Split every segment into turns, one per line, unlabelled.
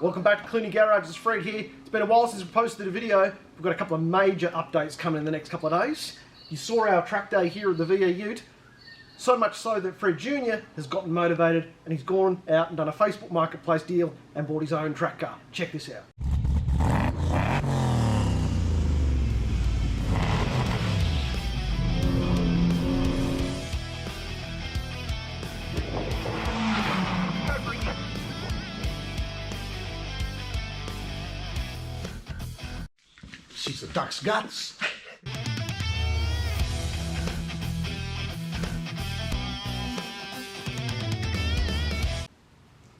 Welcome back to Cleaning Garage, it's Fred here. It's been a while since we posted a video. We've got a couple of major updates coming in the next couple of days. You saw our track day here at the VA Ute. So much so that Fred Jr. has gotten motivated and he's gone out and done a Facebook Marketplace deal and bought his own track car. Check this out. She's a duck's guts.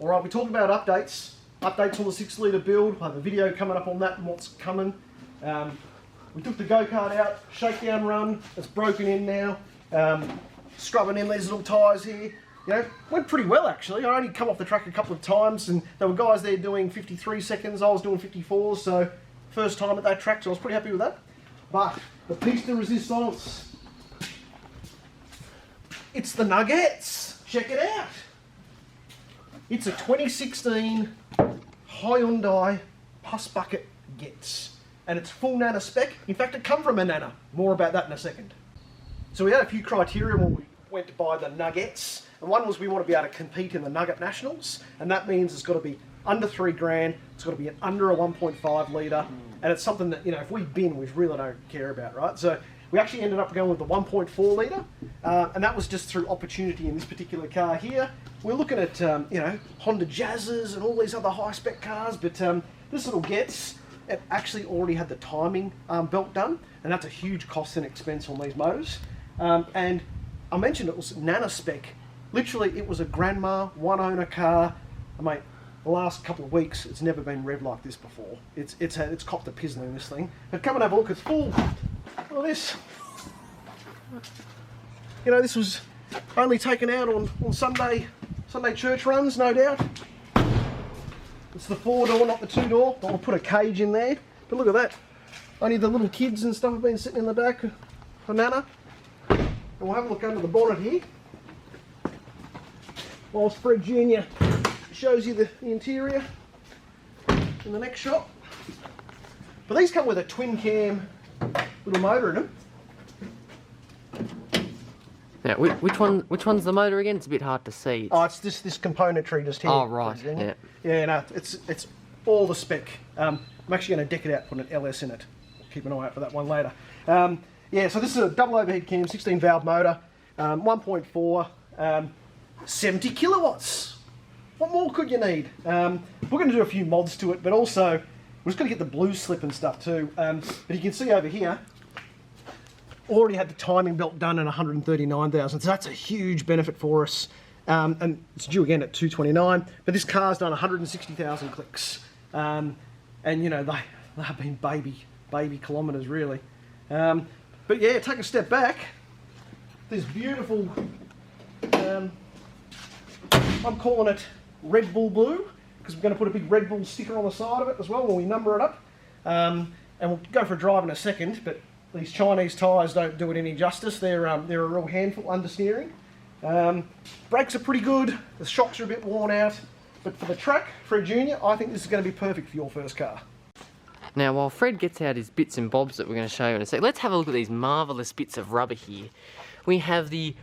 Alright, we talked about updates. Updates on the 6 litre build. We'll have a video coming up on that and what's coming. We took the go-kart out, shakedown run. It's broken in now. Scrubbing in these little tyres here. You know, went pretty well actually. I only come off the track a couple of times and there were guys there doing 53 seconds. I was doing 54, so first time at that track, so I was pretty happy with that. But the piece de resistance, it's the Nuggetz. Check it out. It's a 2016 Hyundai Puss bucket Getz, and it's full nanna-spec. In fact, it come from a Nana. More about that in a second. So we had a few criteria when we went to buy the Nuggetz, and one was we want to be able to compete in the Nugget Nationals, and that means it's got to be under 3 grand, it's got to be under a 1.5 litre, and it's something that, you know, if we bin, we really don't care about, right? So we actually ended up going with the 1.4 litre, and that was just through opportunity in this particular car here. We're looking at, you know, Honda Jazzes and all these other high-spec cars, but this little Getz, it actually already had the timing belt done, and that's a huge cost and expense on these motors. And I mentioned it was nanna-spec. Literally, it was a grandma, one-owner car. I mean, the last couple of weeks, it's never been revved like this before. It's copped a pizzling in this thing. But come and have a look, it's full. Look at this. You know, this was only taken out on Sunday church runs, no doubt. It's the 4-door, not the 2-door. I'll put a cage in there. But look at that. Only the little kids and stuff have been sitting in the back for Nana. And we'll have a look under the bonnet here. Whilst Fred Jr. shows you the interior in the next shot. But these come with a twin cam little motor in them.
Now, which one's the motor again? It's a bit hard to see.
Oh, it's this componentry just here.
Oh, right. Yeah.
Yeah, no, it's all the spec. I'm actually going to deck it out, put an LS in it. Keep an eye out for that one later. Yeah, so this is a double overhead cam, 16 valve motor, 1.4, 70 kilowatts. What more could you need? We're going to do a few mods to it, but also we're just going to get the blue slip and stuff too. But you can see over here, already had the timing belt done at 139,000, so that's a huge benefit for us. And it's due again at 229, but this car's done 160,000 clicks. And you know, they've been baby kilometres really. But yeah, take a step back. This beautiful, I'm calling it Red Bull Blue, because we're going to put a big Red Bull sticker on the side of it as well when we number it up. And we'll go for a drive in a second, but these Chinese tyres don't do it any justice. They're a real handful understeering. Brakes are pretty good, the shocks are a bit worn out, but for the track, Fred Jr., I think this is going to be perfect for your first car.
Now, while Fred gets out his bits and bobs that we're going to show you in a sec, let's have a look at these marvellous bits of rubber here. We have the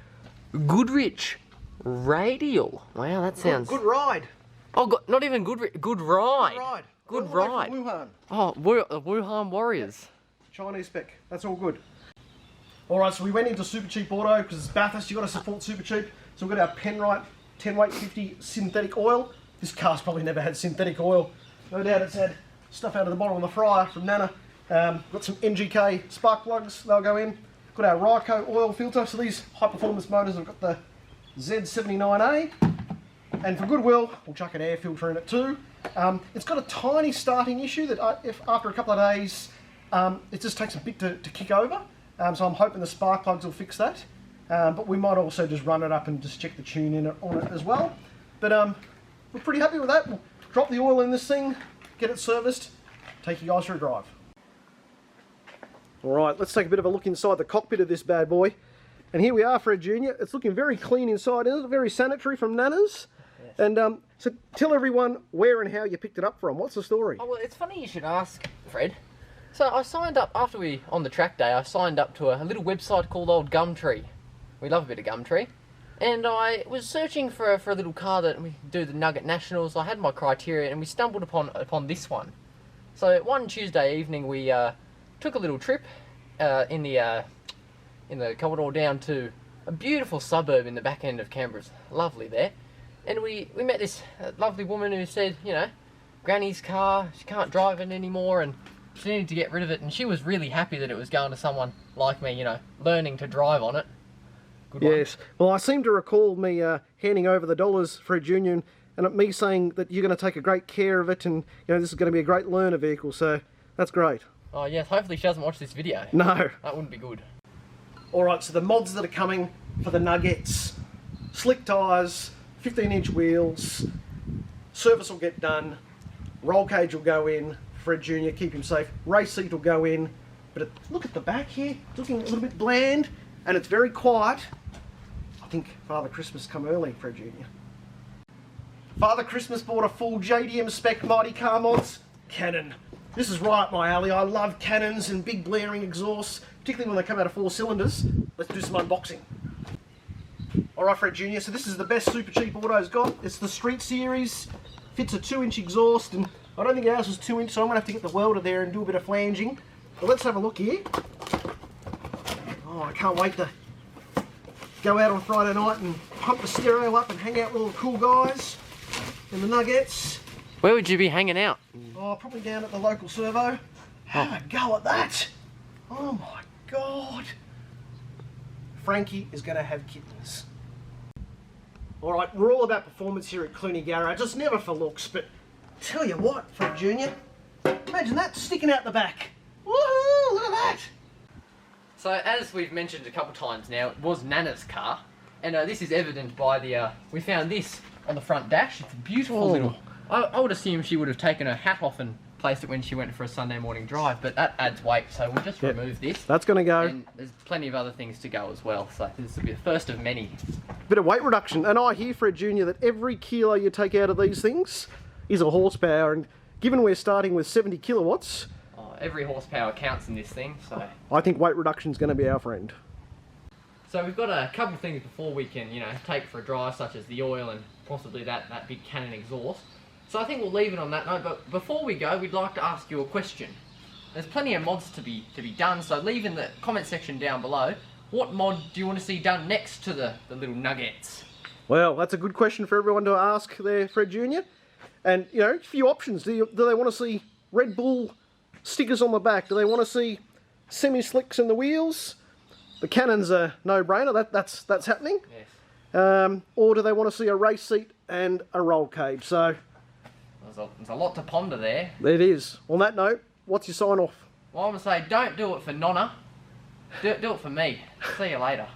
Goodrich Radial. Wow, that sounds...
Good ride.
Oh, not even good ride.
Good ride.
Good ride.
Wuhan.
Oh, the Wuhan Warriors.
Chinese spec. That's all good. Alright, so we went into Super Cheap Auto because it's Bathurst, you've got to support Super Cheap. So we've got our Penrite 10 weight 50 synthetic oil. This car's probably never had synthetic oil. No doubt it's had stuff out of the bottom of the fryer from Nana. Got some NGK spark plugs, they'll go in. Got our Ryco oil filter. So these high performance motors have got the Z79A. And for goodwill, we'll chuck an air filter in it too. It's got a tiny starting issue that if after a couple of days, it just takes a bit to kick over. So I'm hoping the spark plugs will fix that. But we might also just run it up and just check the tune on it as well. But we're pretty happy with that. We'll drop the oil in this thing, get it serviced, take you guys for a drive. Alright, let's take a bit of a look inside the cockpit of this bad boy. And here we are, Fred Jr. It's looking very clean inside, isn't it? Very sanitary from Nana's.
Yes.
And so tell everyone where and how you picked it up from. What's the story?
Oh, well, it's funny you should ask, Fred. So I signed up, on the track day, I signed up to a little website called Old Gumtree. We love a bit of Gumtree. And I was searching for a little car that we do the Nugget Nationals. I had my criteria and we stumbled upon this one. So one Tuesday evening we took a little trip in the corridor down to a beautiful suburb in the back end of Canberra. It's lovely there. And we met this lovely woman who said, you know, Granny's car, she can't drive it anymore and she needed to get rid of it. And she was really happy that it was going to someone like me, you know, learning to drive on it. Good
yes. Well, I seem to recall me handing over the dollars, Fred Jr., and me saying that you're going to take a great care of it and, you know, this is going to be a great learner vehicle, so that's great.
Oh, yes. Hopefully she doesn't watch this video.
No.
That wouldn't be good.
Alright, so the mods that are coming for the Nuggetz: slick tyres, 15-inch wheels, service will get done, roll cage will go in, Fred Jr., keep him safe, race seat will go in, but look at the back here, it's looking a little bit bland, and it's very quiet. I think Father Christmas come early, Fred Jr. Father Christmas bought a full JDM spec Mighty Car Mods cannon. This is right up my alley. I love cannons and big blaring exhausts, particularly when they come out of 4 cylinders. Let's do some unboxing. Alright, Fred Jr., so this is the best super cheap auto's got. It's the Street Series, fits a 2-inch exhaust, and I don't think ours was 2-inch, so I'm going to have to get the welder there and do a bit of flanging. But let's have a look here. Oh, I can't wait to go out on Friday night and pump the stereo up and hang out with all the cool guys in the Nuggetz.
Where would you be hanging out?
Oh, probably down at the local servo. Have a go at that. Oh my God. Frankie is going to have kittens. Alright, we're all about performance here at Clooney Garage. It's never for looks, but tell you what, Fred Jr., imagine that sticking out the back. Woohoo, look at that.
So as we've mentioned a couple times now, it was Nana's car, and this is evident by the, we found this on the front dash. It's a beautiful little, I would assume she would have taken her hat off and placed it when she went for a Sunday morning drive, but that adds weight, so we'll just remove this.
That's going to go.
And there's plenty of other things to go as well, so this will be the first of many.
Bit of weight reduction, and I hear, Fred Jr., that every kilo you take out of these things is a horsepower, and given we're starting with 70 kilowatts,
every horsepower counts in this thing, so
I think weight reduction is going to be our friend.
So we've got a couple of things before we can, you know, take for a drive, such as the oil and possibly that big cannon exhaust. So I think we'll leave it on that note, but before we go, we'd like to ask you a question. There's plenty of mods to be done, so leave in the comment section down below, what mod do you want to see done next to the little Nuggetz?
Well, that's a good question for everyone to ask there, Fred Jr. And, you know, a few options. Do they want to see Red Bull stickers on the back? Do they want to see semi-slicks in the wheels? The cannon's a no-brainer, that's happening.
Yes.
Or do they want to see a race seat and a roll cage? So
there's a lot to ponder there.
It is. On that note, what's your sign off?
Well, I'm going to say, don't do it for Nonna. Do it for me. See you later.